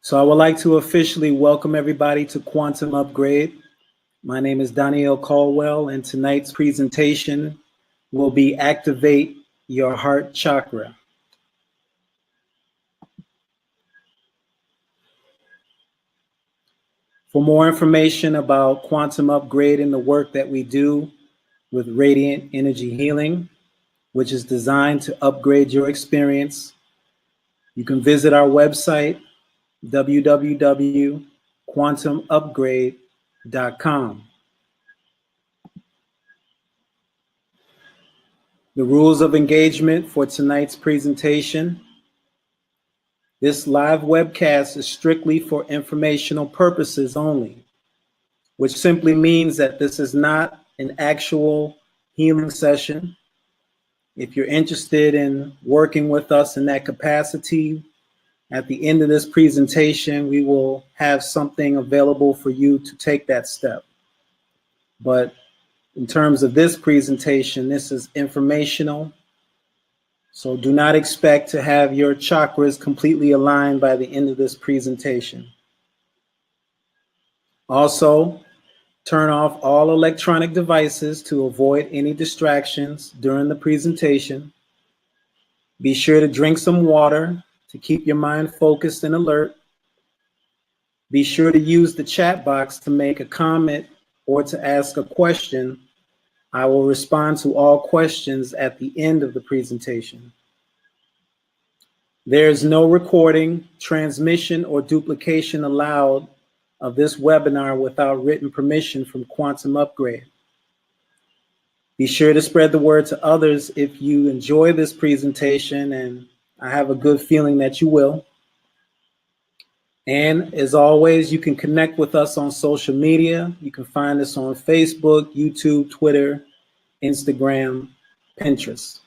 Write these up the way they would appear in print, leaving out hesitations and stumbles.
So I would like to officially welcome everybody to Quantum Upgrade. My name is Daniel Caldwell, and tonight's presentation will be Activate Your Heart Chakra. For more information about Quantum Upgrade and the work that we do with Radiant Energy Healing, which is designed to upgrade your experience, you can visit our website, www.quantumupgrade.com. The rules of engagement for tonight's presentation. This live webcast is strictly for informational purposes only, which simply means that this is not an actual healing session. If you're interested in working with us in that capacity, at the end of this presentation, we will have something available for you to take that step. But in terms of this presentation, this is informational. So do not expect to have your chakras completely aligned by the end of this presentation. Also, turn off all electronic devices to avoid any distractions during the presentation. Be sure to drink some water to keep your mind focused and alert. Be sure to use the chat box to make a comment or to ask a question. I will respond to all questions at the end of the presentation. There is no recording, transmission, or duplication allowed of this webinar without written permission from Quantum Upgrade. Be sure to spread the word to others if you enjoy this presentation, and I have a good feeling that you will. And as always, you can connect with us on social media. You can find us on Facebook, YouTube, Twitter, Instagram, Pinterest.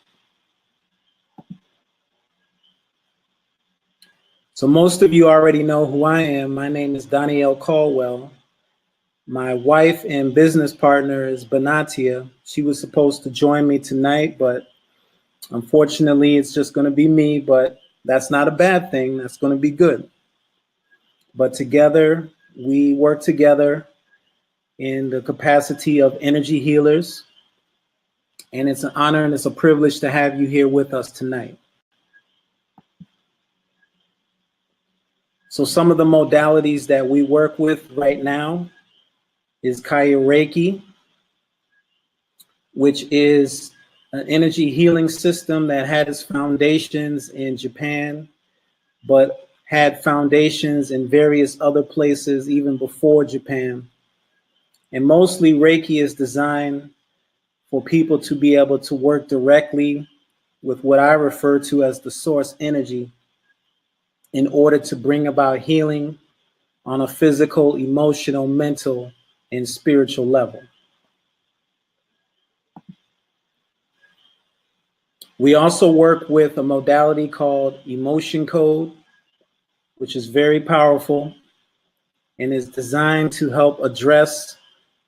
So most of you already know who I am. My name is Daniel Caldwell. My wife and business partner is Benatia. She was supposed to join me tonight, but unfortunately it's just going to be me, but that's not a bad thing. That's going to be good. But together, we work together in the capacity of energy healers. And it's an honor and it's a privilege to have you here with us tonight. So some of the modalities that we work with right now is Khayah Reiki, which is an energy healing system that had its foundations in Japan, but had foundations in various other places even before Japan. And mostly Reiki is designed for people to be able to work directly with what I refer to as the source energy in order to bring about healing on a physical, emotional, mental, and spiritual level. We also work with a modality called emotion code, which is very powerful and is designed to help address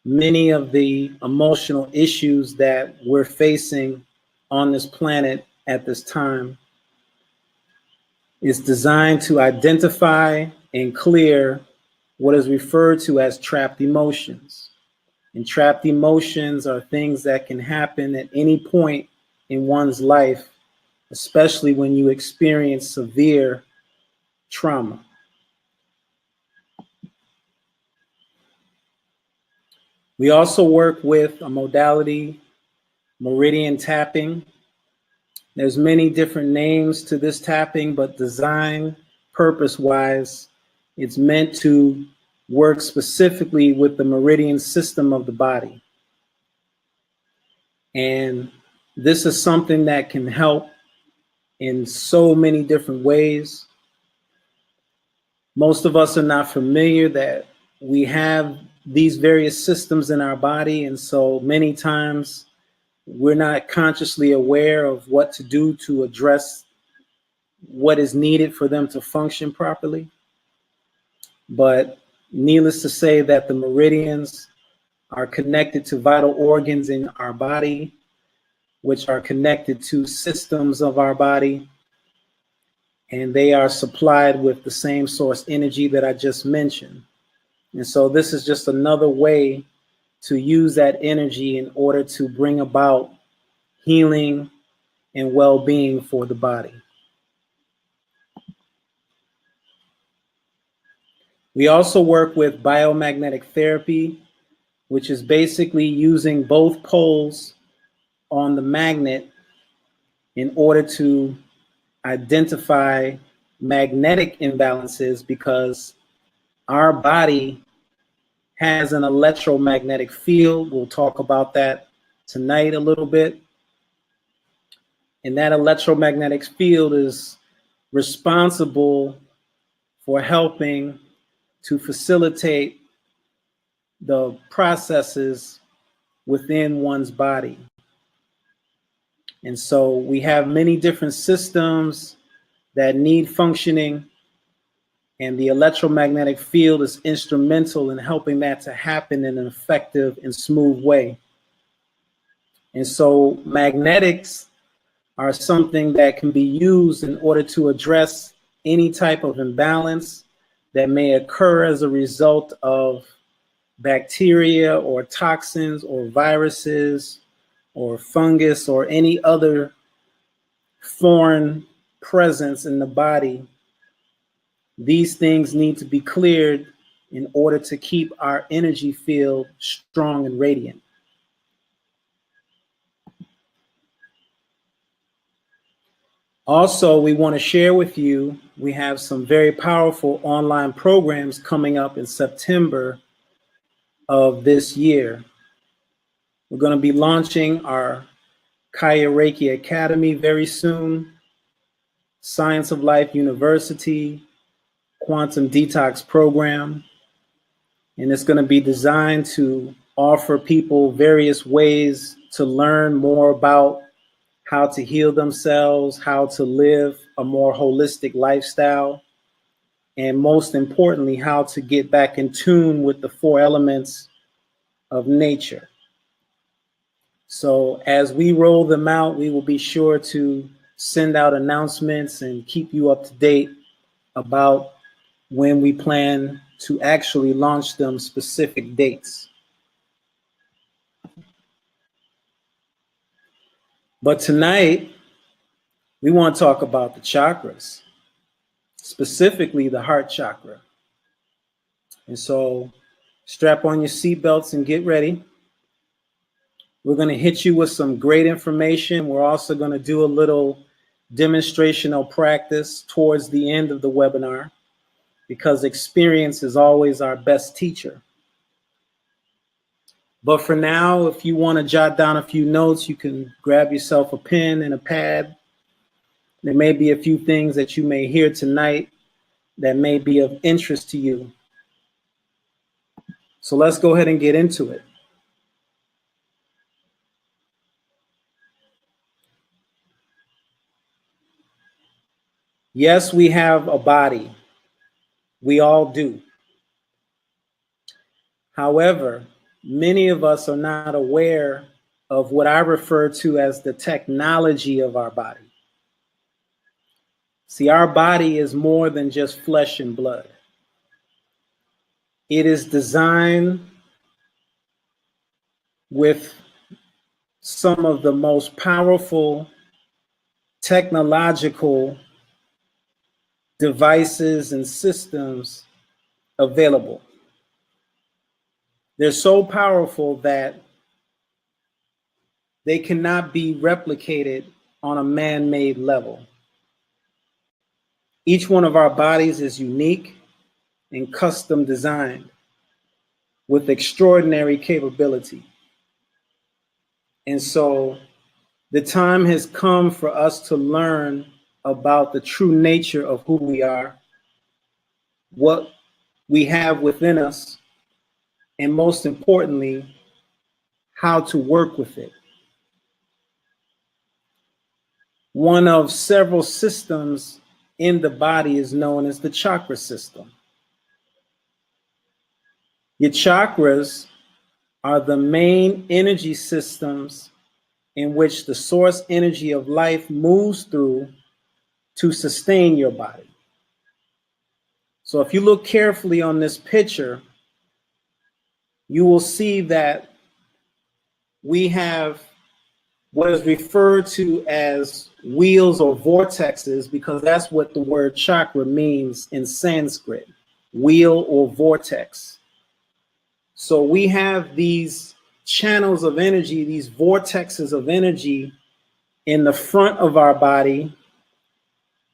many of the emotional issues that we're facing on this planet at this time. It's designed to identify and clear what is referred to as trapped emotions. And trapped emotions are things that can happen at any point in one's life, especially when you experience severe trauma. We also work with a modality, Meridian Tapping. There's many different names to this tapping, but design purpose-wise, it's meant to work specifically with the meridian system of the body. And this is something that can help in so many different ways. Most of us are not familiar that we have these various systems in our body, and so many times we're not consciously aware of what to do to address what is needed for them to function properly. But needless to say that the meridians are connected to vital organs in our body, which are connected to systems of our body. and they are supplied with the same source energy that I just mentioned. And so this is just another way to use that energy in order to bring about healing and well-being for the body. We also work with biomagnetic therapy, which is basically using both poles on the magnet in order to identify magnetic imbalances, because our body has an electromagnetic field. We'll talk about that tonight a little bit. And that electromagnetic field is responsible for helping to facilitate the processes within one's body. And so we have many different systems that need functioning, and the electromagnetic field is instrumental in helping that to happen in an effective and smooth way. And so magnetics are something that can be used in order to address any type of imbalance that may occur as a result of bacteria or toxins or viruses or fungus or any other foreign presence in the body. These things need to be cleared in order to keep our energy field strong and radiant. Also, we want to share with you, we have some very powerful online programs coming up in September of this year. We're going to be launching our Khayah Reiki Academy very soon, Science of Life University, Quantum Detox Program, and it's going to be designed to offer people various ways to learn more about how to heal themselves, how to live a more holistic lifestyle, and most importantly, how to get back in tune with the four elements of nature. So as we roll them out, we will be sure to send out announcements and keep you up to date about when we plan to actually launch them, specific dates. But tonight, we want to talk about the chakras, specifically the heart chakra. And so strap on your seatbelts and get ready. We're going to hit you with some great information. We're also going to do a little demonstrational practice towards the end of the webinar, because experience is always our best teacher. But for now, if you want to jot down a few notes, you can grab yourself a pen and a pad. There may be a few things that you may hear tonight that may be of interest to you. So let's go ahead and get into it. Yes, we have a body. We all do. However, many of us are not aware of what I refer to as the technology of our body. See, our body is more than just flesh and blood. It is designed with some of the most powerful technological devices and systems available. They're so powerful that they cannot be replicated on a man-made level. Each one of our bodies is unique and custom designed with extraordinary capability. And so the time has come for us to learn about the true nature of who we are, what we have within us, and most importantly, how to work with it. One of several systems in the body is known as the chakra system. Your chakras are the main energy systems in which the source energy of life moves through to sustain your body. So if you look carefully on this picture, you will see that we have what is referred to as wheels or vortexes, because that's what the word chakra means in Sanskrit, wheel or vortex. So we have these channels of energy, these vortexes of energy in the front of our body,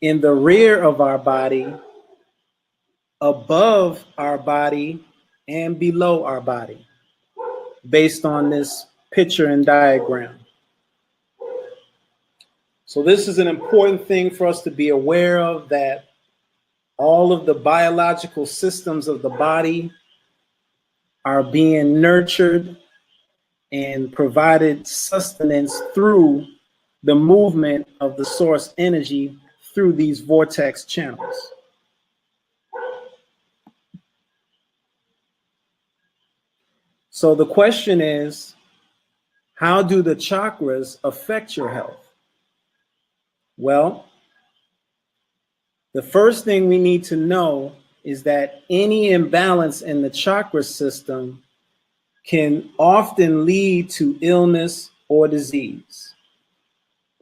in the rear of our body, above our body, and below our body, based on this picture and diagram. So this is an important thing for us to be aware of, that all of the biological systems of the body are being nurtured and provided sustenance through the movement of the source energy through these vortex channels. So the question is, how do the chakras affect your health? Well, the first thing we need to know is that any imbalance in the chakra system can often lead to illness or disease.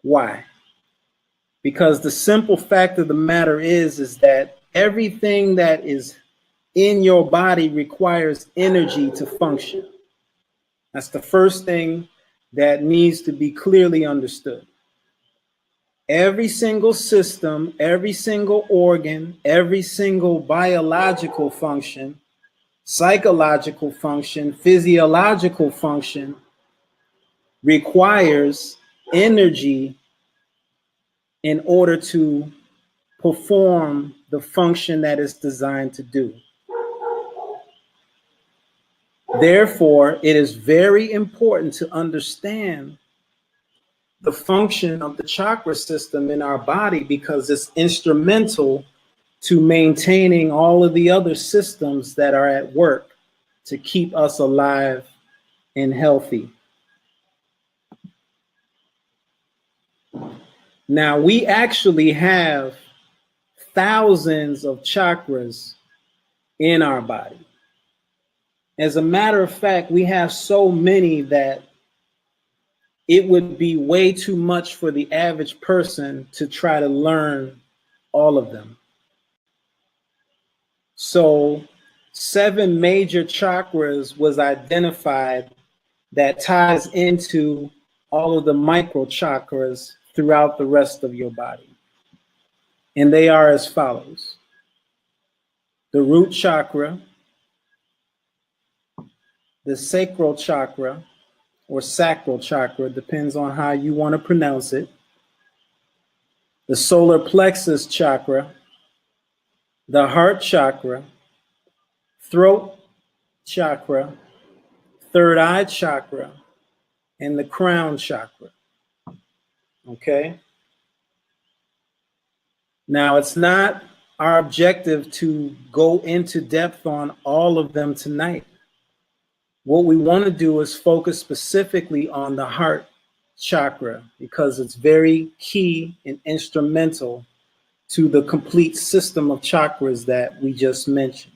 Why? Because the simple fact of the matter is that everything that is in your body requires energy to function. That's the first thing that needs to be clearly understood. Every single system, every single organ, every single biological function, psychological function, physiological function requires energy in order to perform the function that it's designed to do. Therefore, it is very important to understand the function of the chakra system in our body, because it's instrumental to maintaining all of the other systems that are at work to keep us alive and healthy. Now, we actually have thousands of chakras in our body. As a matter of fact, we have so many that it would be way too much for the average person to try to learn all of them. So 7 major chakras was identified that ties into all of the micro chakras throughout the rest of your body. And they are as follows: the root chakra, the sacral chakra, or sacral chakra, depends on how you want to pronounce it, the solar plexus chakra, the heart chakra, throat chakra, third eye chakra, and the crown chakra. Okay? Now, it's not our objective to go into depth on all of them tonight. What we want to do is focus specifically on the heart chakra, because it's very key and instrumental to the complete system of chakras that we just mentioned.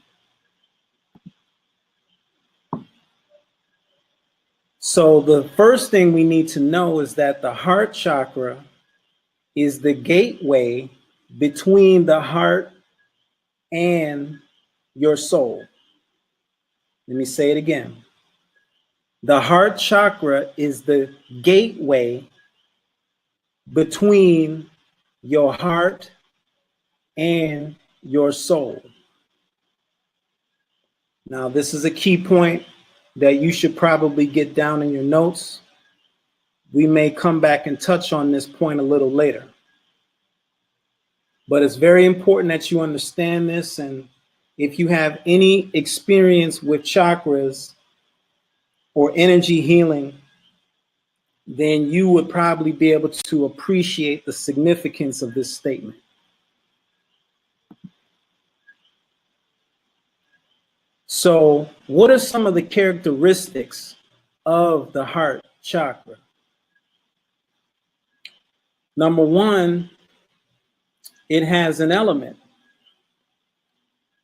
So the first thing we need to know is that the heart chakra is the gateway between the heart and your soul. Let me say it again. The heart chakra is the gateway between your heart and your soul. Now, this is a key point that you should probably get down in your notes. We may come back and touch on this point a little later. But it's very important that you understand this. And if you have any experience with chakras or energy healing, then you would probably be able to appreciate the significance of this statement. So, what are some of the characteristics of the heart chakra? Number one, it has an element.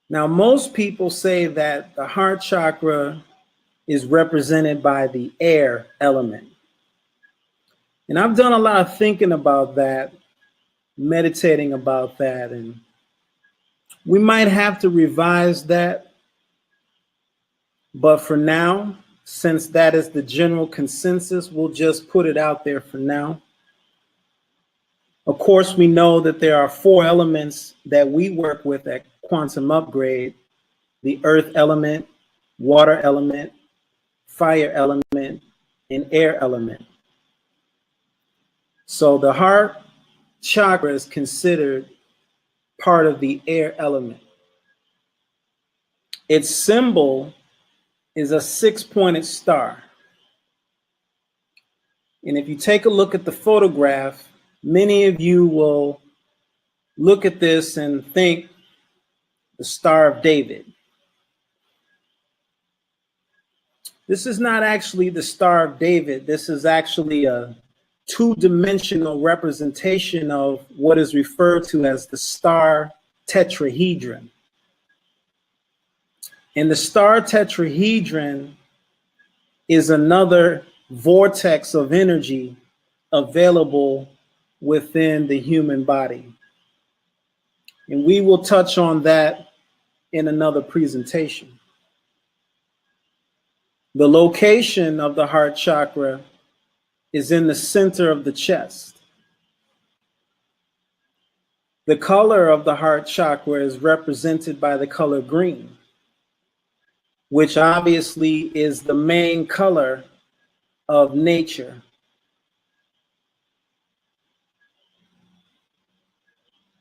Now, most people say that the heart chakra is represented by the air element. And I've done a lot of thinking about that, meditating about that, and we might have to revise that. But for now, since that is the general consensus, we'll just put it out there for now. Of course, we know that there are 4 elements that we work with at Quantum Upgrade: the earth element, water element, fire element, and air element. So the heart chakra is considered part of the air element. Its symbol is a 6-pointed star. And if you take a look at the photograph, many of you will look at this and think the Star of David. This is not actually the Star of David. This is actually a 2-dimensional representation of what is referred to as the star tetrahedron. And the star tetrahedron is another vortex of energy available within the human body. And we will touch on that in another presentation. The location of the heart chakra is in the center of the chest. The color of the heart chakra is represented by the color green, which obviously is the main color of nature.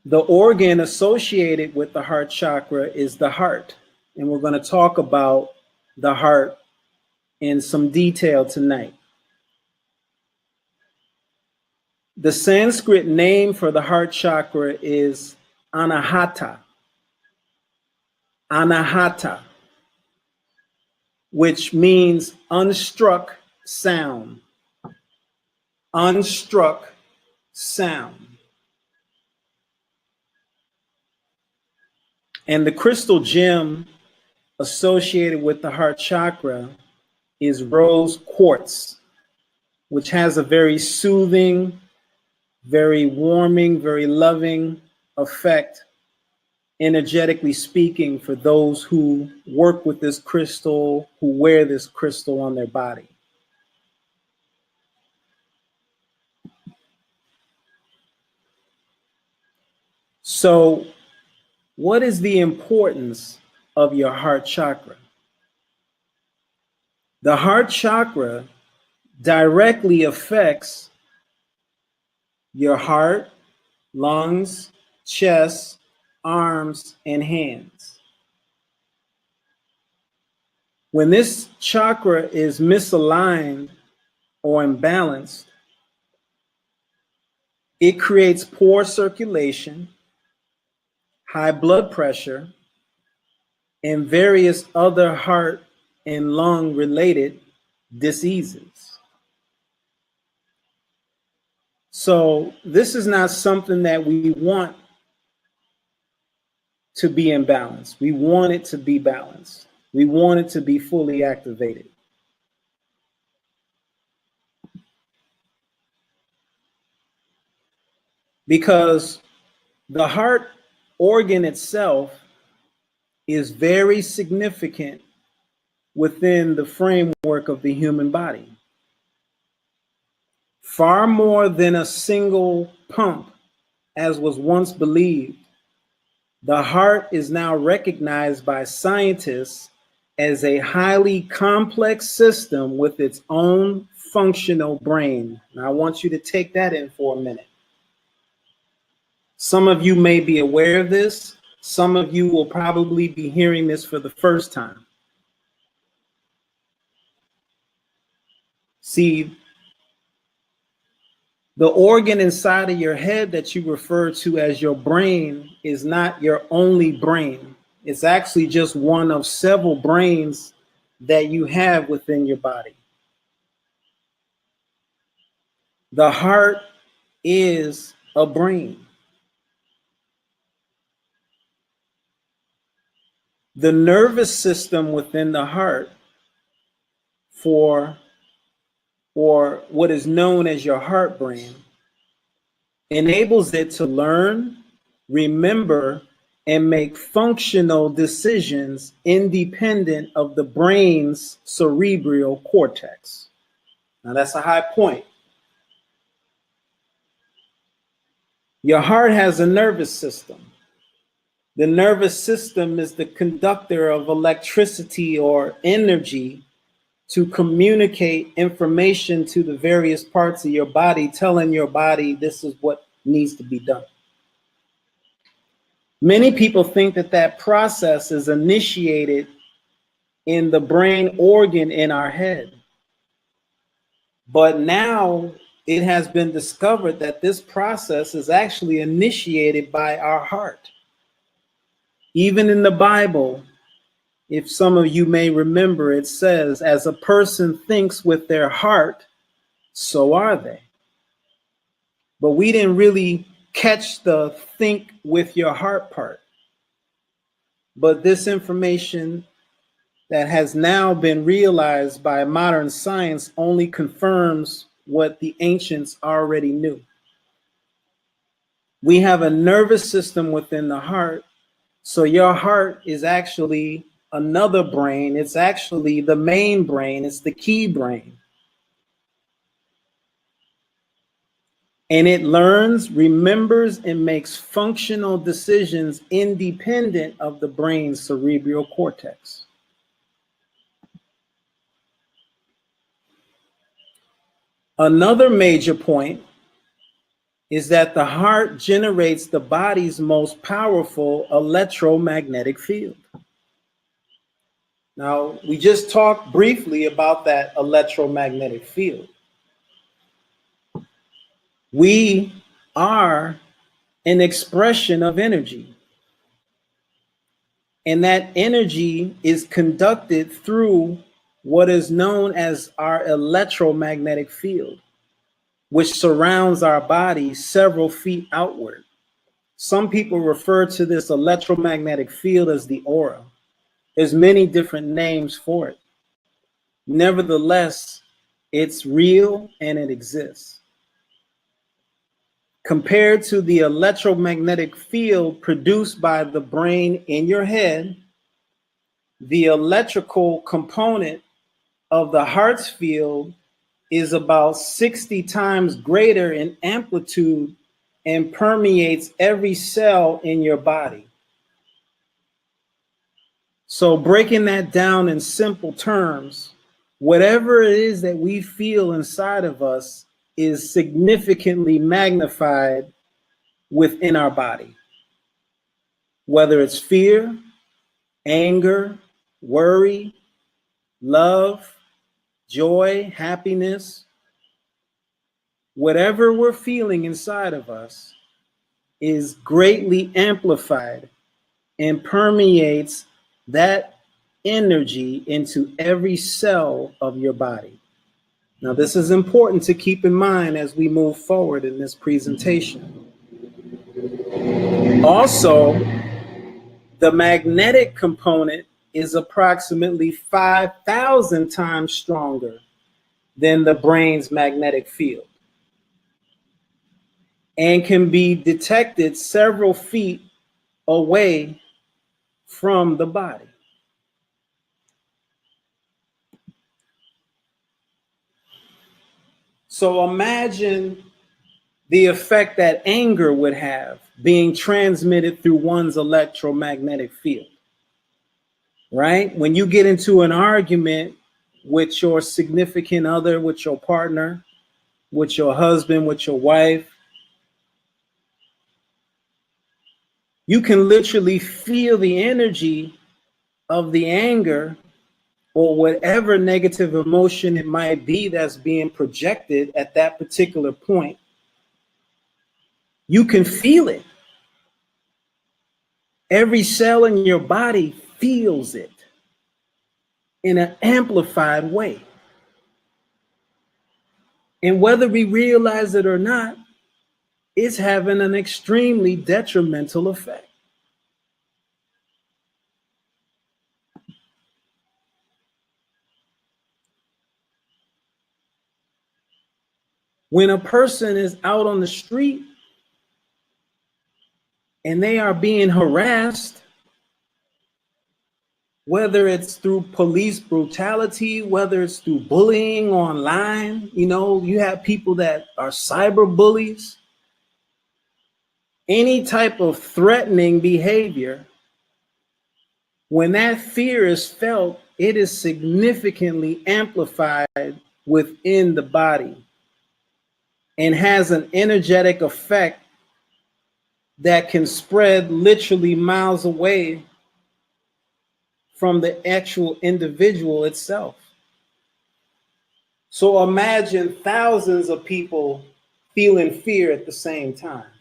The organ associated with the heart chakra is the heart, and we're going to talk about the heart in some detail tonight. The Sanskrit name for the heart chakra is Anahata. Anahata, which means unstruck sound. Unstruck sound. And the crystal gem associated with the heart chakra is rose quartz, which has a very soothing, very warming, very loving effect, energetically speaking, for those who work with this crystal, who wear this crystal on their body. So, what is the importance of your heart chakra? The heart chakra directly affects your heart, lungs, chest, arms, and hands. When this chakra is misaligned or imbalanced, it creates poor circulation, high blood pressure, and various other heart and lung related diseases. So this is not something that we want to be imbalanced. We want it to be balanced. We want it to be fully activated. Because the heart organ itself is very significant within the framework of the human body. Far more than a single pump, as was once believed, the heart is now recognized by scientists as a highly complex system with its own functional brain. Now, I want you to take that in for a minute. Some of you may be aware of this. Some of you will probably be hearing this for the first time. See, the organ inside of your head that you refer to as your brain is not your only brain. It's actually just one of several brains that you have within your body. The heart is a brain. the nervous system within the heart or what is known as your heart brain enables it to learn, remember, and make functional decisions independent of the brain's cerebral cortex. Now that's a high point. Your heart has a nervous system. The nervous system is the conductor of electricity or energy to communicate information to the various parts of your body, telling your body this is what needs to be done. Many people think that that process is initiated in the brain organ in our head. But now it has been discovered that this process is actually initiated by our heart. Even in the Bible, if some of you may remember, it says, as a person thinks with their heart, so are they. But we didn't really catch the think with your heart part. But this information that has now been realized by modern science only confirms what the ancients already knew. We have a nervous system within the heart. So your heart is actually another brain. It's actually the main brain. It's the key brain. And it learns, remembers, and makes functional decisions independent of the brain's cerebral cortex. Another major point is that the heart generates the body's most powerful electromagnetic field. Now, we just talked briefly about that electromagnetic field. We are an expression of energy. And that energy is conducted through what is known as our electromagnetic field, which surrounds our body several feet outward. Some people refer to this electromagnetic field as the aura. There's many different names for it. Nevertheless, it's real and it exists. Compared to the electromagnetic field produced by the brain in your head, the electrical component of the heart's field is about 60 times greater in amplitude and permeates every cell in your body. So breaking that down in simple terms, whatever it is that we feel inside of us is significantly magnified within our body. Whether it's fear, anger, worry, love, joy, happiness, whatever we're feeling inside of us is greatly amplified and permeates that energy into every cell of your body. Now, this is important to keep in mind as we move forward in this presentation. Also, the magnetic component is approximately 5,000 times stronger than the brain's magnetic field and can be detected several feet away from the body. So imagine the effect that anger would have being transmitted through one's electromagnetic field, right? When you get into an argument with your significant other, with your partner, with your husband, with your wife, you can literally feel the energy of the anger or whatever negative emotion it might be that's being projected at that particular point. You can feel it. Every cell in your body feels it in an amplified way. And whether we realize it or not, it's having an extremely detrimental effect. When a person is out on the street and they are being harassed, whether it's through police brutality, whether it's through bullying online, you have people that are cyber bullies, any type of threatening behavior, when that fear is felt, it is significantly amplified within the body and has an energetic effect that can spread literally miles away from the actual individual itself. So imagine thousands of people feeling fear at the same time,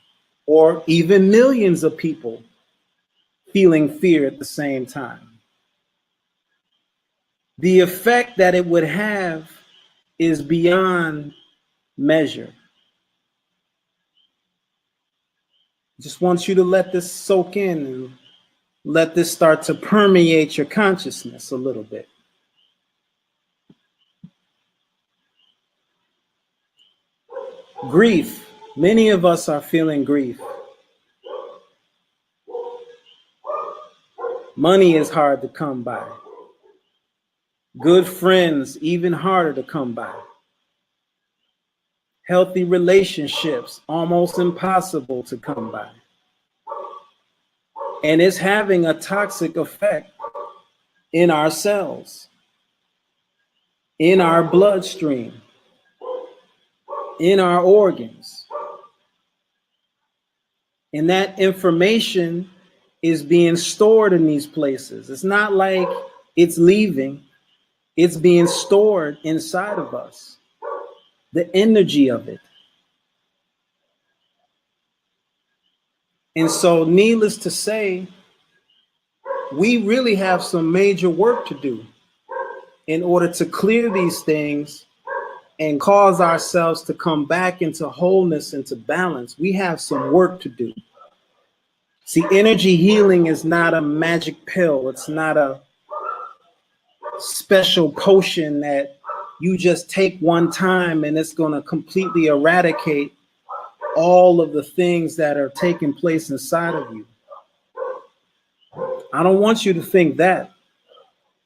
or even millions of people feeling fear at the same time. The effect that it would have is beyond measure. Just want you to let this soak in and let this start to permeate your consciousness a little bit. Grief. Many of us are feeling grief. Money is hard to come by. Good friends, even harder to come by. Healthy relationships, almost impossible to come by. And it's having a toxic effect in our cells, in our bloodstream, in our organs. And that information is being stored in these places. It's not like it's leaving, it's being stored inside of us, the energy of it. And so, needless to say, we really have some major work to do in order to clear these things and cause ourselves to come back into wholeness, into balance. We have some work to do. See, energy healing is not a magic pill. It's not a special potion that you just take one time and it's going to completely eradicate all of the things that are taking place inside of you. I don't want you to think that.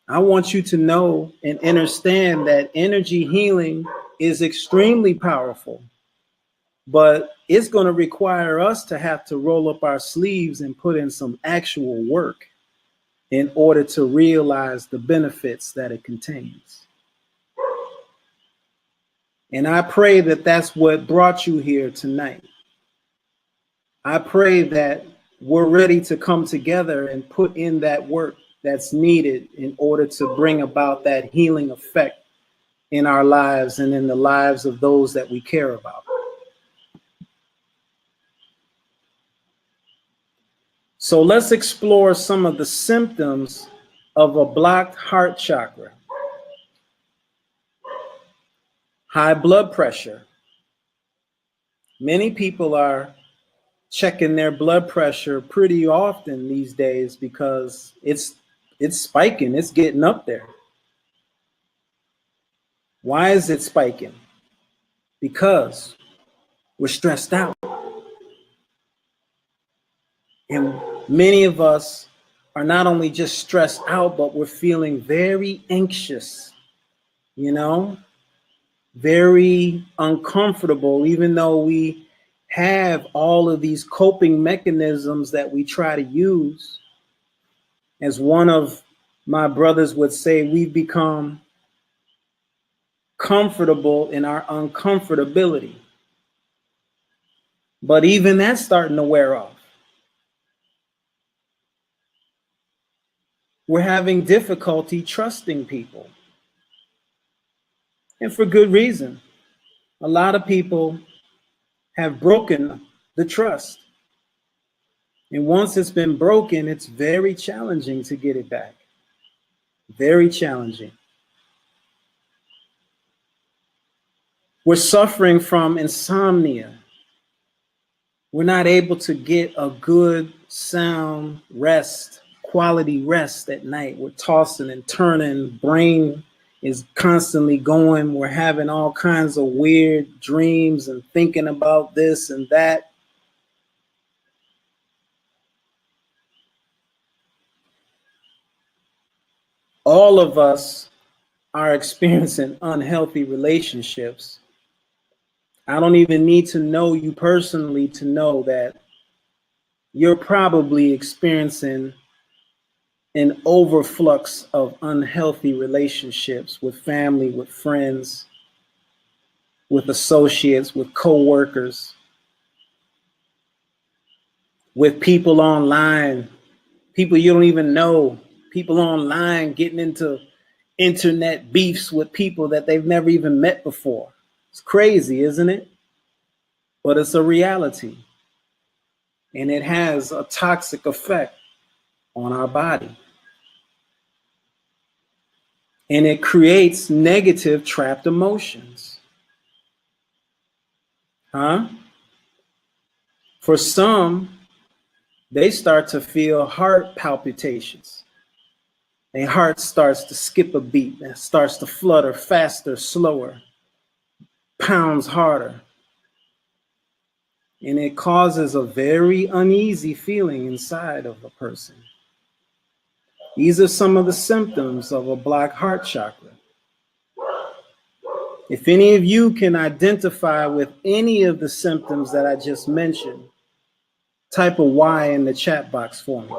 I want you to know and understand that energy healing is extremely powerful, but it's going to require us to have to roll up our sleeves and put in some actual work in order to realize the benefits that it contains. And I pray that that's what brought you here tonight. I pray that we're ready to come together and put in that work that's needed in order to bring about that healing effect in our lives and in the lives of those that we care about. So let's explore some of the symptoms of a blocked heart chakra. High blood pressure. Many people are checking their blood pressure pretty often these days because it's spiking, it's getting up there. Why is it spiking? Because we're stressed out. And many of us are not only just stressed out, but we're feeling very anxious, very uncomfortable, even though we have all of these coping mechanisms that we try to use. As one of my brothers would say, we've become comfortable in our uncomfortability. But even that's starting to wear off. We're having difficulty trusting people. And for good reason. A lot of people have broken the trust. And once it's been broken, it's very challenging to get it back. Very challenging. We're suffering from insomnia. We're not able to get a good, sound rest, quality rest at night. We're tossing and turning. Brain is constantly going. We're having all kinds of weird dreams and thinking about this and that. All of us are experiencing unhealthy relationships. I don't even need to know you personally to know that you're probably experiencing an overflux of unhealthy relationships with family, with friends, with associates, with coworkers, with people online, people you don't even know, people online getting into internet beefs with people that they've never even met before. It's crazy, isn't it? But it's a reality. And it has a toxic effect on our body. And it creates negative trapped emotions. For some, they start to feel heart palpitations. Their heart starts to skip a beat, and starts to flutter faster, slower, pounds harder. And it causes a very uneasy feeling inside of a person. These are some of the symptoms of a blocked heart chakra. If any of you can identify with any of the symptoms that I just mentioned, type a Y in the chat box for me.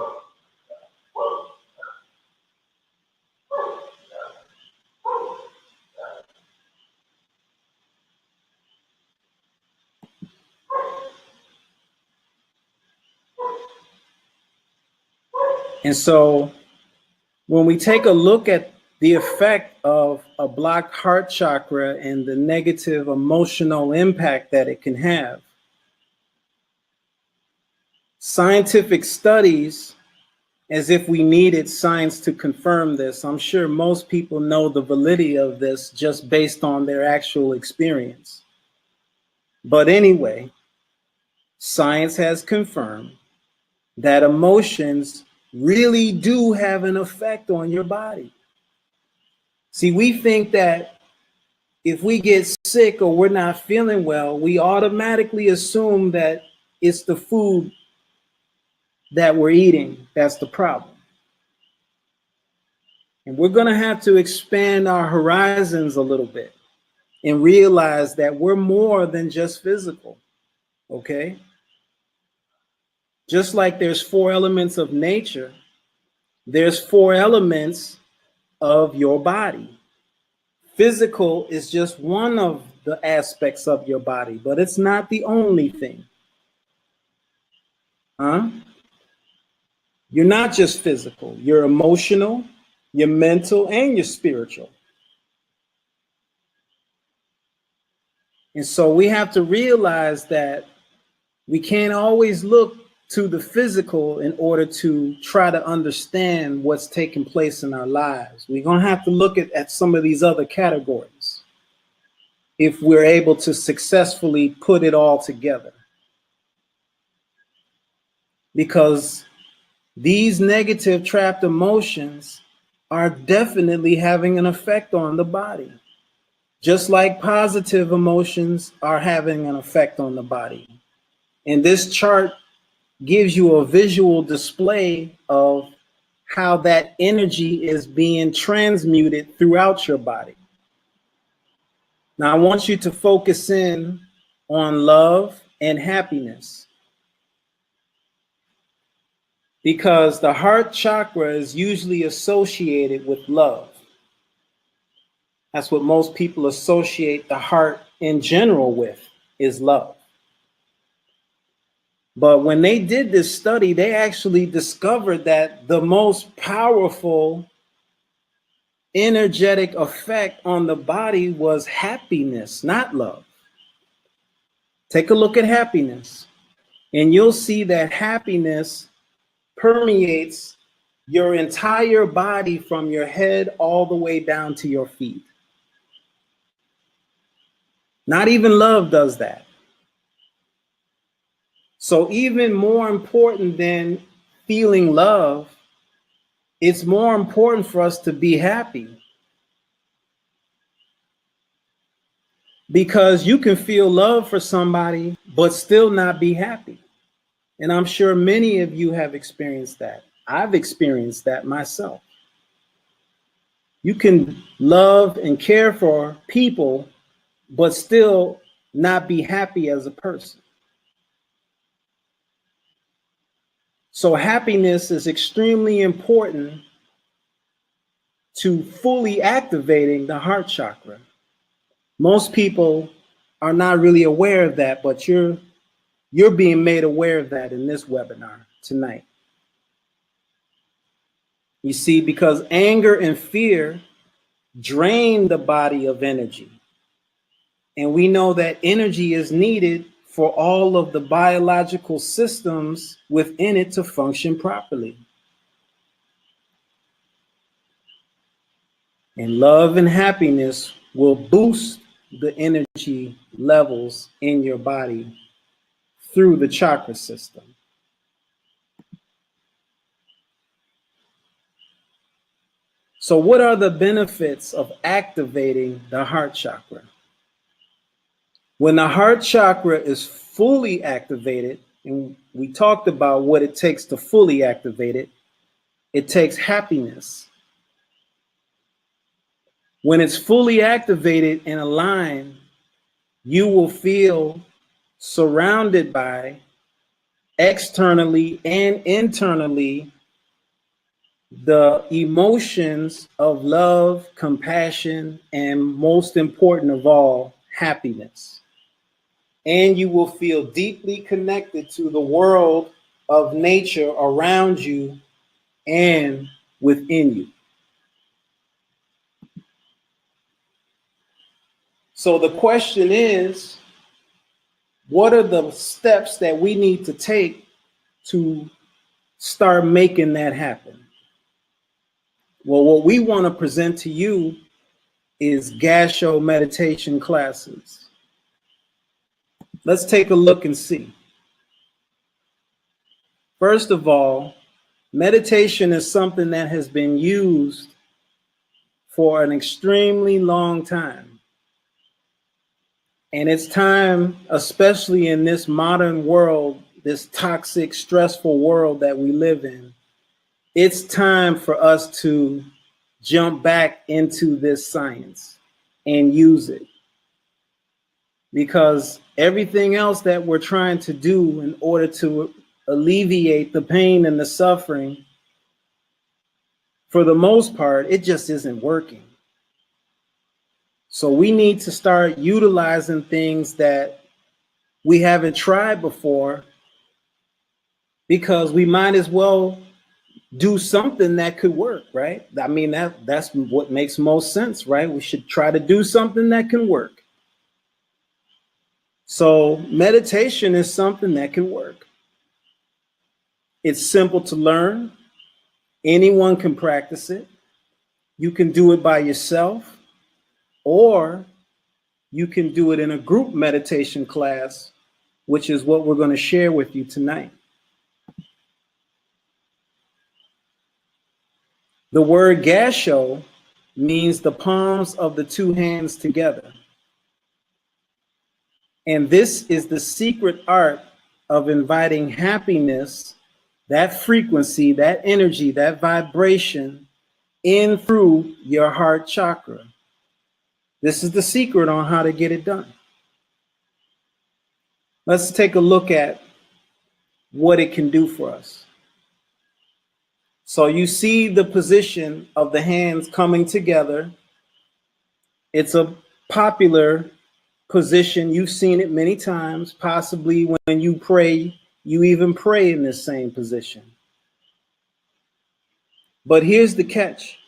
And so when we take a look at the effect of a blocked heart chakra and the negative emotional impact that it can have, scientific studies, as if we needed science to confirm this, I'm sure most people know the validity of this just based on their actual experience. But anyway, science has confirmed that emotions really do have an effect on your body. See, we think that if we get sick or we're not feeling well, we automatically assume that it's the food that we're eating that's the problem. And we're going to have to expand our horizons a little bit and realize that we're more than just physical, okay? Just like there's 4 elements of nature, there's 4 elements of your body. Physical is just one of the aspects of your body, but it's not the only thing. You're not just physical, you're emotional, you're mental, and you're spiritual. And so we have to realize that we can't always look to the physical in order to try to understand what's taking place in our lives. We're going to have to look at some of these other categories if we're able to successfully put it all together. Because these negative trapped emotions are definitely having an effect on the body, just like positive emotions are having an effect on the body. And this chart gives you a visual display of how that energy is being transmuted throughout your body. Now, I want you to focus in on love and happiness, because the heart chakra is usually associated with love. That's what most people associate the heart in general with, is love. But when they did this study, they actually discovered that the most powerful energetic effect on the body was happiness, not love. Take a look at happiness, and you'll see that happiness permeates your entire body from your head all the way down to your feet. Not even love does that. So even more important than feeling love, it's more important for us to be happy. Because you can feel love for somebody, but still not be happy. And I'm sure many of you have experienced that. I've experienced that myself. You can love and care for people, but still not be happy as a person. So happiness is extremely important to fully activating the heart chakra. Most people are not really aware of that, but you're being made aware of that in this webinar tonight. You see, because anger and fear drain the body of energy. And we know that energy is needed for all of the biological systems within it to function properly. And love and happiness will boost the energy levels in your body through the chakra system. So what are the benefits of activating the heart chakra? When the heart chakra is fully activated, and we talked about what it takes to fully activate it, it takes happiness. When it's fully activated and aligned, you will feel surrounded by, externally and internally, the emotions of love, compassion, and most important of all, happiness. And you will feel deeply connected to the world of nature around you and within you. So the question is, what are the steps that we need to take to start making that happen? Well, what we want to present to you is Gasho meditation classes. Let's take a look and see. First of all, meditation is something that has been used for an extremely long time. And it's time, especially in this modern world, this toxic, stressful world that we live in, it's time for us to jump back into this science and use it. Because everything else that we're trying to do in order to alleviate the pain and the suffering, for the most part, it just isn't working. So we need to start utilizing things that we haven't tried before, because we might as well do something that could work, right? I mean, that's what makes most sense, right? We should try to do something that can work. So meditation is something that can work. It's simple to learn. Anyone can practice it. You can do it by yourself, or you can do it in a group meditation class, which is what we're going to share with you tonight. The word gasho means the palms of the two hands together. And this is the secret art of inviting happiness, that frequency, that energy, that vibration in through your heart chakra. This is the secret on how to get it done. Let's take a look at what it can do for us. So you see the position of the hands coming together. It's a popular position. You've seen it many times. Possibly when you pray, you even pray in this same position. But here's the catch.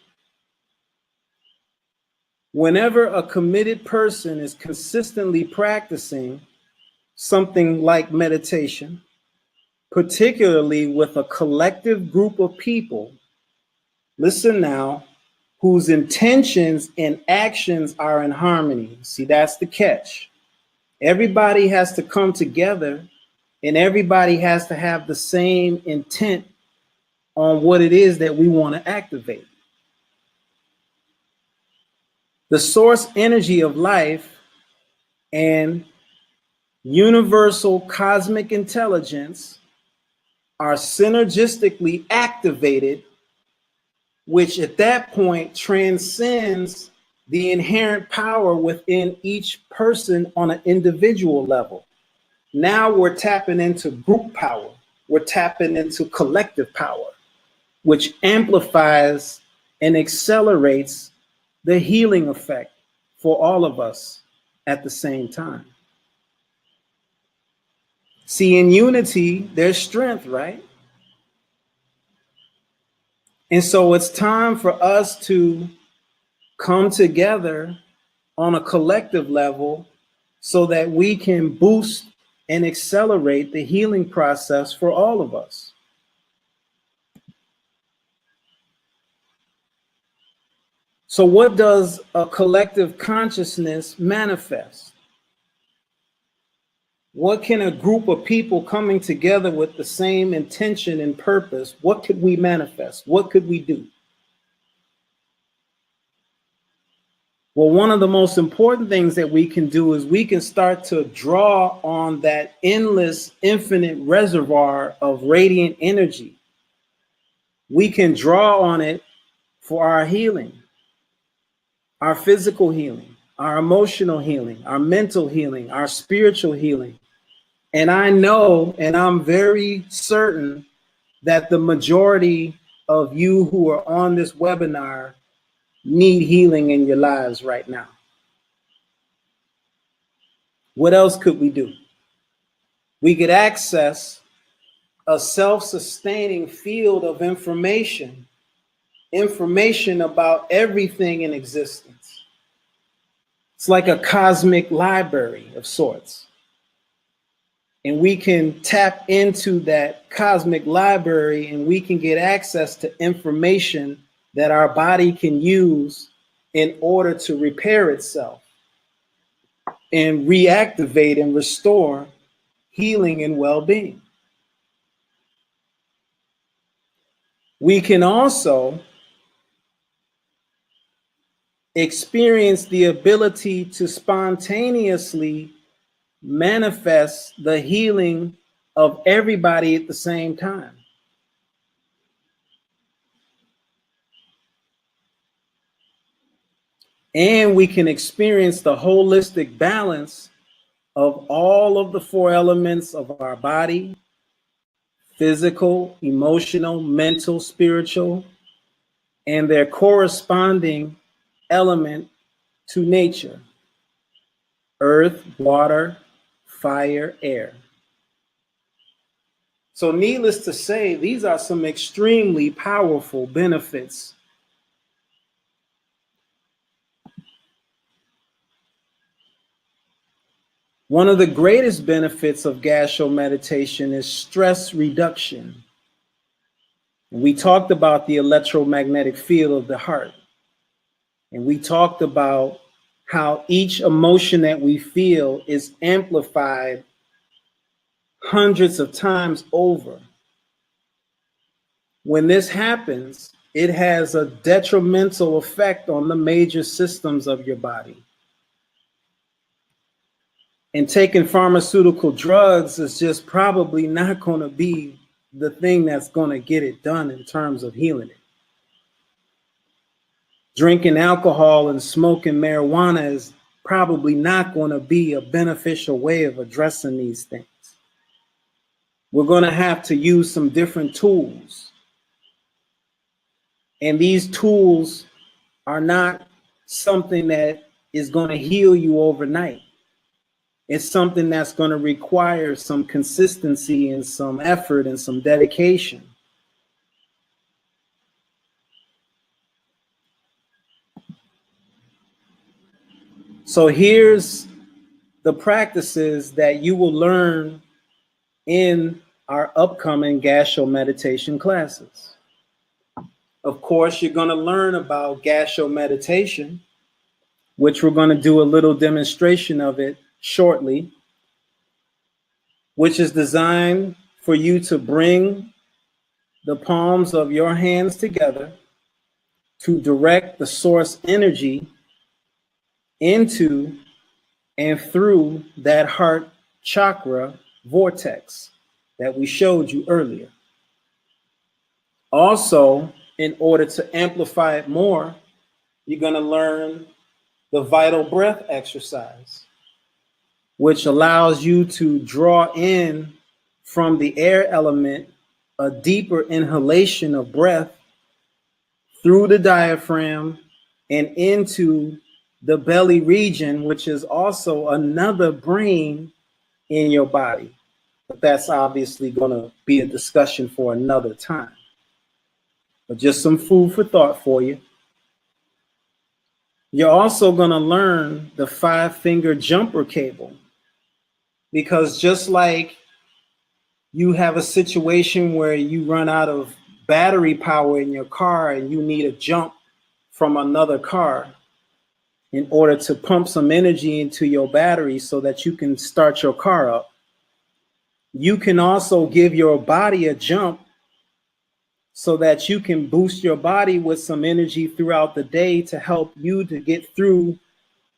Whenever a committed person is consistently practicing something like meditation, particularly with a collective group of people, listen now, whose intentions and actions are in harmony. See, that's the catch. Everybody has to come together, and everybody has to have the same intent on what it is that we want to activate. The source energy of life and universal cosmic intelligence are synergistically activated, which at that point transcends the inherent power within each person on an individual level. Now we're tapping into group power. We're tapping into collective power, which amplifies and accelerates the healing effect for all of us at the same time. See, in unity, there's strength, right? And so it's time for us to come together on a collective level so that we can boost and accelerate the healing process for all of us. So what does a collective consciousness manifest? What can a group of people coming together with the same intention and purpose, what could we manifest? What could we do? Well, one of the most important things that we can do is we can start to draw on that endless, infinite reservoir of radiant energy. We can draw on it for our healing, our physical healing, our emotional healing, our mental healing, our spiritual healing. And I know, and I'm very certain that the majority of you who are on this webinar need healing in your lives right now. What else could we do? We could access a self-sustaining field of information about everything in existence. It's like a cosmic library of sorts. And we can tap into that cosmic library and we can get access to information that our body can use in order to repair itself and reactivate and restore healing and well-being. We can also experience the ability to spontaneously manifest the healing of everybody at the same time. And we can experience the holistic balance of all of the four elements of our body: physical, emotional, mental, spiritual, and their corresponding element to nature: earth, water, fire, air. So needless to say, these are some extremely powerful benefits. One of the greatest benefits of Gassho meditation is stress reduction. We talked about the electromagnetic field of the heart. And we talked about how each emotion that we feel is amplified hundreds of times over. When this happens, it has a detrimental effect on the major systems of your body. And taking pharmaceutical drugs is just probably not going to be the thing that's going to get it done in terms of healing it. Drinking alcohol and smoking marijuana is probably not going to be a beneficial way of addressing these things. We're going to have to use some different tools. And these tools are not something that is going to heal you overnight. It's something that's going to require some consistency and some effort and some dedication. So here's the practices that you will learn in our upcoming Gassho meditation classes. Of course, you're going to learn about Gassho meditation, which we're going to do a little demonstration of it shortly, which is designed for you to bring the palms of your hands together to direct the source energy into and through that heart chakra vortex that we showed you earlier. Also, in order to amplify it more, you're going to learn the vital breath exercise, which allows you to draw in from the air element a deeper inhalation of breath through the diaphragm and into the belly region, which is also another brain in your body. But that's obviously going to be a discussion for another time. But just some food for thought for you. You're also going to learn the 5-finger jumper cable, because just like you have a situation where you run out of battery power in your car and you need a jump from another car in order to pump some energy into your battery so that you can start your car up, you can also give your body a jump so that you can boost your body with some energy throughout the day to help you to get through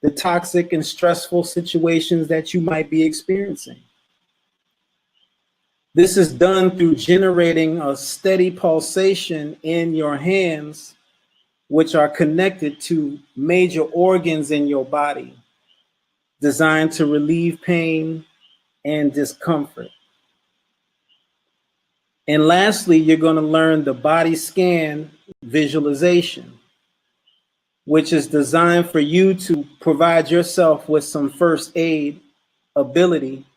the toxic and stressful situations that you might be experiencing. This is done through generating a steady pulsation in your hands, which are connected to major organs in your body, designed to relieve pain and discomfort. And lastly, you're going to learn the body scan visualization, which is designed for you to provide yourself with some first aid ability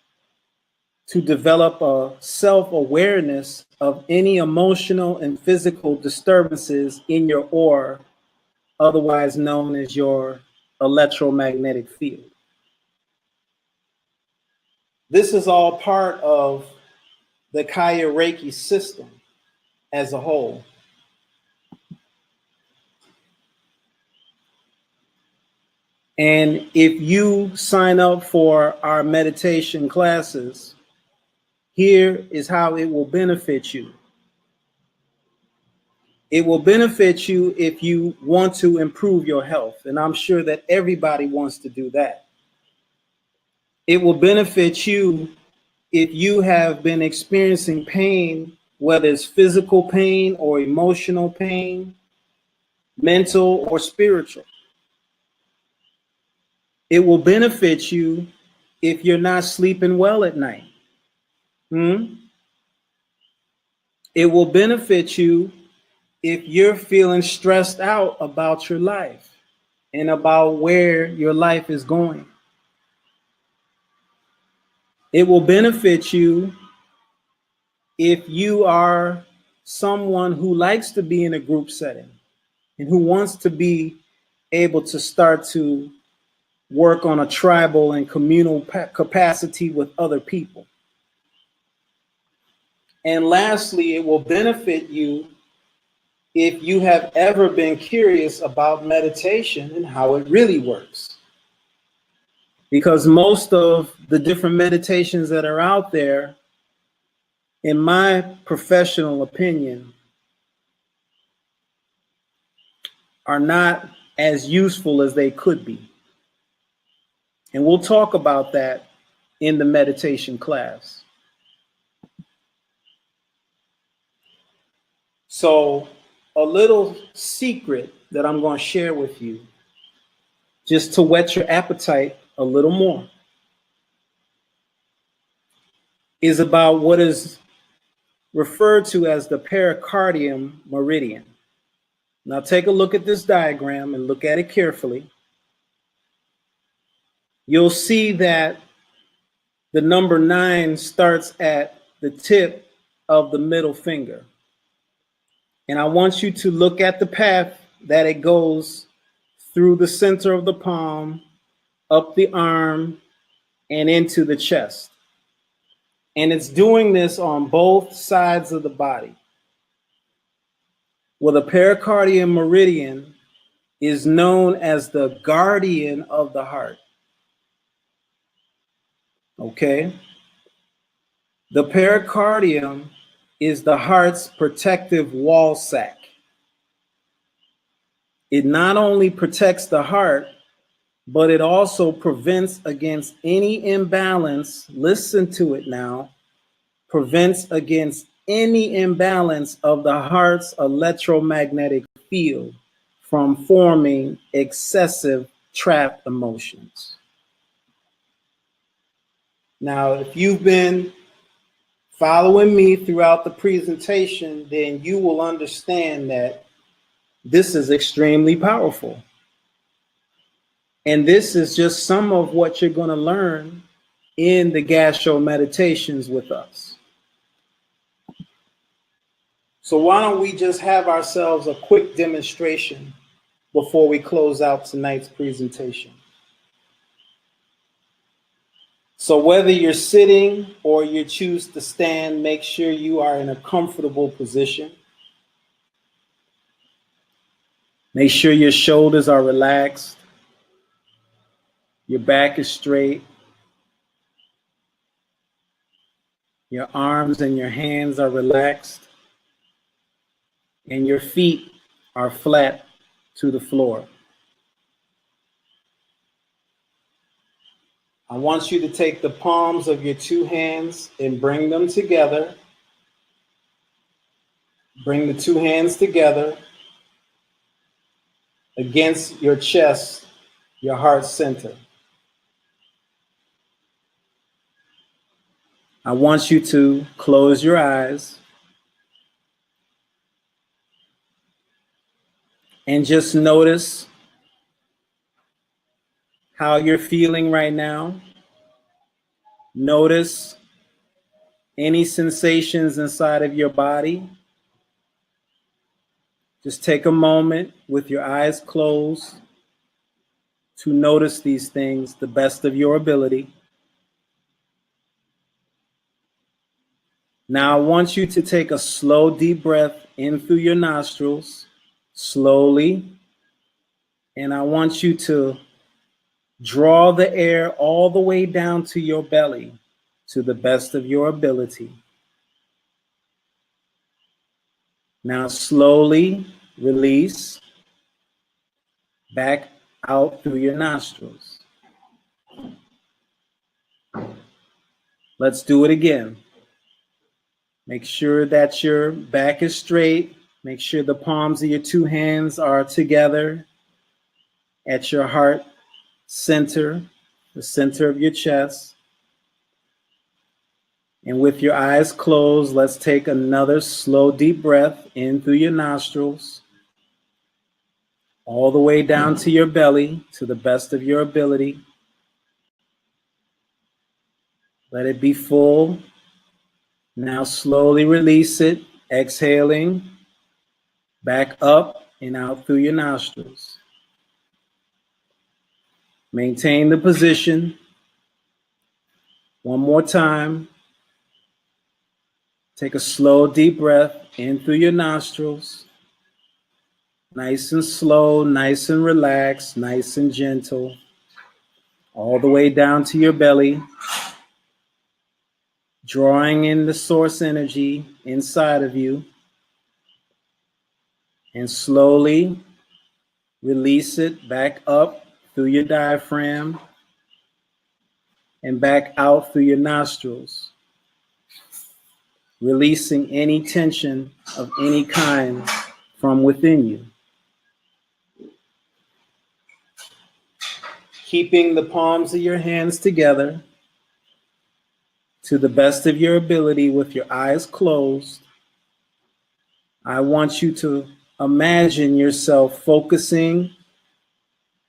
to develop a self-awareness of any emotional and physical disturbances in your aura, otherwise known as your electromagnetic field. This is all part of the Khayah Reiki system as a whole. And if you sign up for our meditation classes, here is how it will benefit you. It will benefit you if you want to improve your health, and I'm sure that everybody wants to do that. It will benefit you if you have been experiencing pain, whether it's physical pain or emotional pain, mental or spiritual. It will benefit you if you're not sleeping well at night. It will benefit you if you're feeling stressed out about your life and about where your life is going. It will benefit you if you are someone who likes to be in a group setting and who wants to be able to start to work on a tribal and communal capacity with other people. And lastly, it will benefit you if you have ever been curious about meditation and how it really works. Because most of the different meditations that are out there, in my professional opinion, are not as useful as they could be. And we'll talk about that in the meditation class. So a little secret that I'm going to share with you, just to whet your appetite a little more, is about what is referred to as the pericardium meridian. Now take a look at this diagram and look at it carefully. You'll see that the number 9 starts at the tip of the middle finger. And I want you to look at the path that it goes through the center of the palm, up the arm, and into the chest. And it's doing this on both sides of the body. Well, the pericardium meridian is known as the guardian of the heart. Okay? The pericardium is the heart's protective wall sac. It not only protects the heart, but it also prevents against any imbalance. Listen to it now. Prevents against any imbalance of the heart's electromagnetic field from forming excessive trapped emotions. Now, if you've been following me throughout the presentation, then you will understand that this is extremely powerful. And this is just some of what you're going to learn in the Gastro meditations with us. So why don't we just have ourselves a quick demonstration before we close out tonight's presentation. So whether you're sitting or you choose to stand, make sure you are in a comfortable position. Make sure your shoulders are relaxed. Your back is straight. Your arms and your hands are relaxed. And your feet are flat to the floor. I want you to take the palms of your two hands and bring them together. Bring the two hands together against your chest, your heart center. I want you to close your eyes and just notice how you're feeling right now. Notice any sensations inside of your body. Just take a moment with your eyes closed to notice these things the best of your ability. Now I want you to take a slow, deep breath in through your nostrils, slowly. And I want you to draw the air all the way down to your belly to the best of your ability. Now slowly release back out through your nostrils. Let's do it again. Make sure that your back is straight. Make sure the palms of your two hands are together at your heart center, the center of your chest. And with your eyes closed, let's take another slow, deep breath in through your nostrils, all the way down to your belly to the best of your ability. Let it be full. Now slowly release it, exhaling back up and out through your nostrils. Maintain the position. One more time. Take a slow, deep breath in through your nostrils. Nice and slow, nice and relaxed, nice and gentle. All the way down to your belly. Drawing in the source energy inside of you. And slowly release it back up through your diaphragm and back out through your nostrils, releasing any tension of any kind from within you. Keeping the palms of your hands together to the best of your ability with your eyes closed. I want you to imagine yourself focusing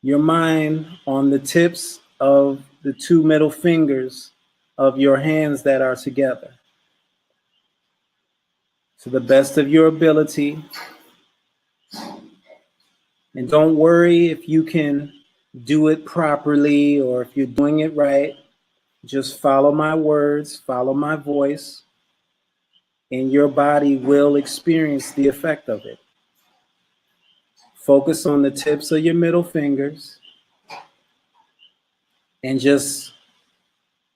your mind on the tips of the two middle fingers of your hands that are together. To the best of your ability. And don't worry if you can do it properly or if you're doing it right. Just follow my words, follow my voice, and your body will experience the effect of it. Focus on the tips of your middle fingers and just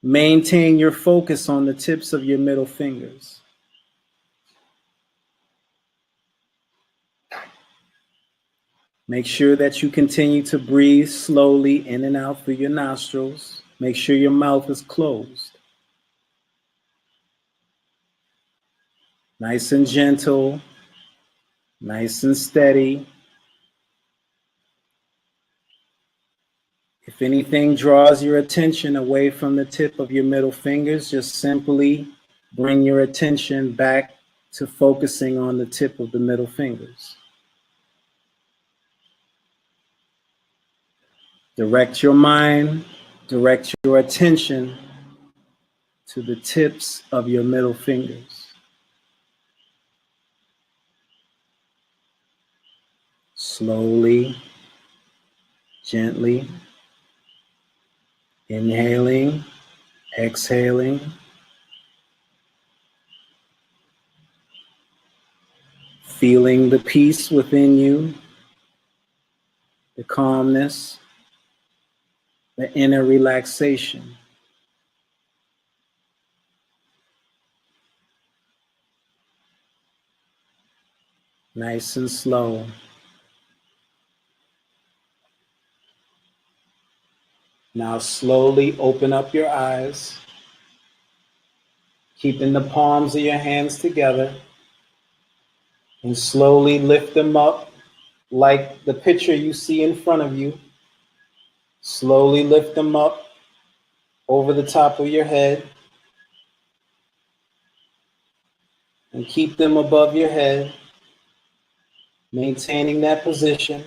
maintain your focus on the tips of your middle fingers. Make sure that you continue to breathe slowly in and out through your nostrils. Make sure your mouth is closed. Nice and gentle, nice and steady. If anything draws your attention away from the tip of your middle fingers, just simply bring your attention back to focusing on the tip of the middle fingers. Direct your mind, direct your attention to the tips of your middle fingers. Slowly, gently, inhaling, exhaling. Feeling the peace within you, the calmness, the inner relaxation. Nice and slow. Now slowly open up your eyes, keeping the palms of your hands together, and slowly lift them up like the picture you see in front of you. Slowly lift them up over the top of your head and keep them above your head, maintaining that position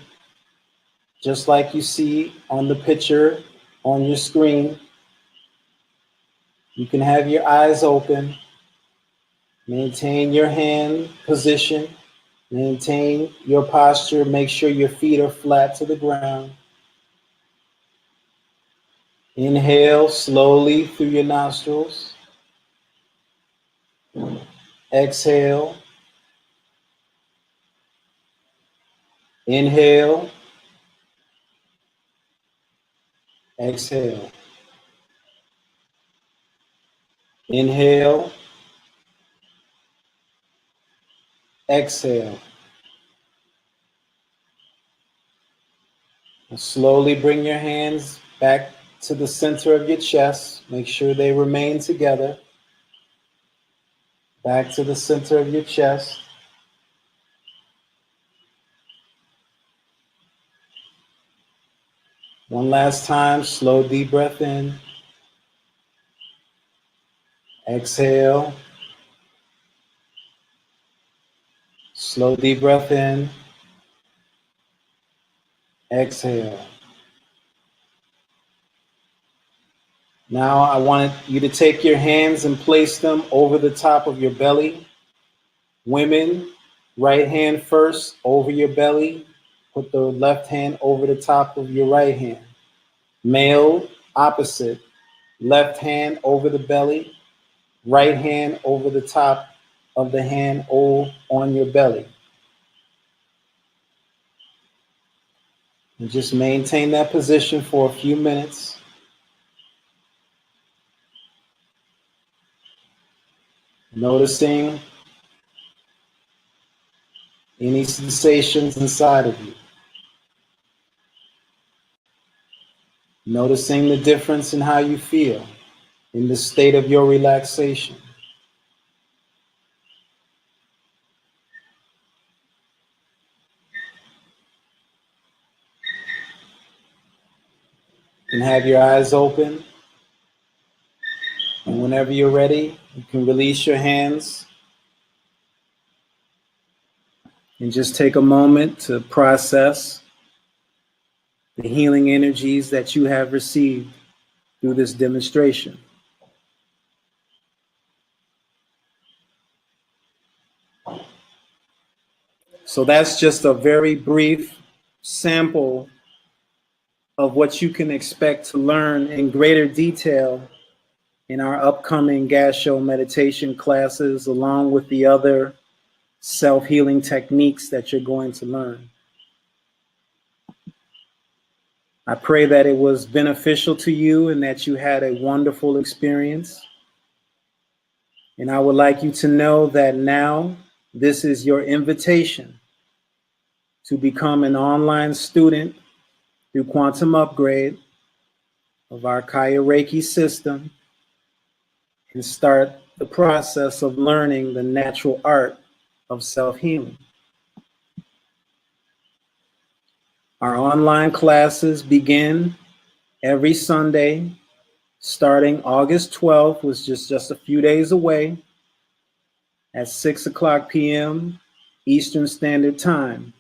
just like you see on the picture on your screen. You can have your eyes open, maintain your hand position, maintain your posture, make sure your feet are flat to the ground. Inhale slowly through your nostrils. Exhale. Inhale. Exhale. Inhale. Exhale. And slowly bring your hands back to the center of your chest. Make sure they remain together. Back to the center of your chest. One last time, slow deep breath in. Exhale. Slow deep breath in. Exhale. Now I want you to take your hands and place them over the top of your belly. Women, right hand first over your belly. Put the left hand over the top of your right hand. Male, opposite. Left hand over the belly. Right hand over the top of the hand on your belly. And just maintain that position for a few minutes. Noticing any sensations inside of you. Noticing the difference in how you feel in the state of your relaxation. You can have your eyes open, and whenever you're ready, you can release your hands and just take a moment to process the healing energies that you have received through this demonstration. So that's just a very brief sample of what you can expect to learn in greater detail in our upcoming gas show meditation classes, along with the other self-healing techniques that you're going to learn. I pray that it was beneficial to you and that you had a wonderful experience. And I would like you to know that now this is your invitation to become an online student through Quantum Upgrade of our Khayah Reiki system and start the process of learning the natural art of self-healing. Our online classes begin every Sunday, starting August 12th, which is just a few days away, at 6 o'clock p.m. Eastern Standard Time,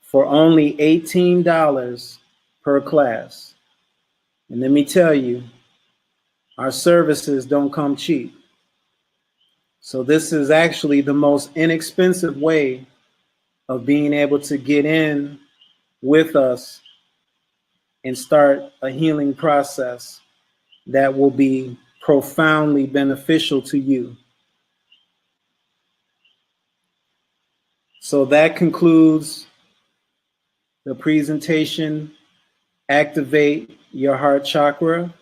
for only $18 per class. And let me tell you, our services don't come cheap. So this is actually the most inexpensive way of being able to get in with us and start a healing process that will be profoundly beneficial to you. So that concludes the presentation, Activate Your Heart Chakra.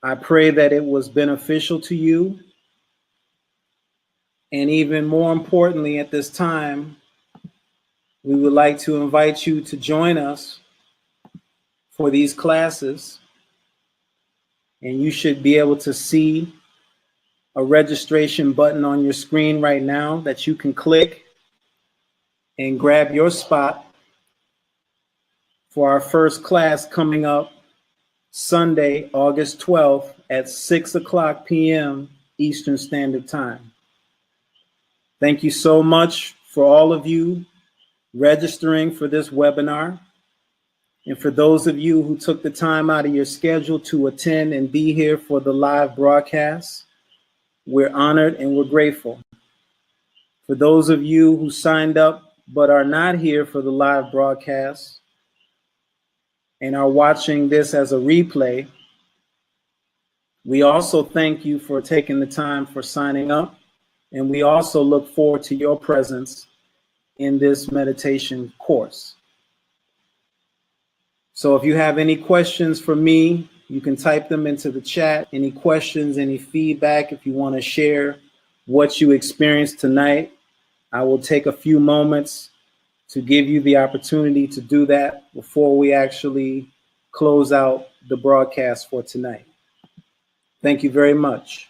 I pray that it was beneficial to you. And even more importantly, at this time, we would like to invite you to join us for these classes. And you should be able to see a registration button on your screen right now that you can click and grab your spot for our first class coming up Sunday, August 12th at 6 o'clock p.m. Eastern Standard Time. Thank you so much for all of you registering for this webinar. And for those of you who took the time out of your schedule to attend and be here for the live broadcast, we're honored and we're grateful. For those of you who signed up but are not here for the live broadcast and are watching this as a replay, we also thank you for taking the time for signing up. And we also look forward to your presence in this meditation course. So if you have any questions for me, you can type them into the chat. Any questions, any feedback, if you want to share what you experienced tonight, I will take a few moments to give you the opportunity to do that before we actually close out the broadcast for tonight. Thank you very much.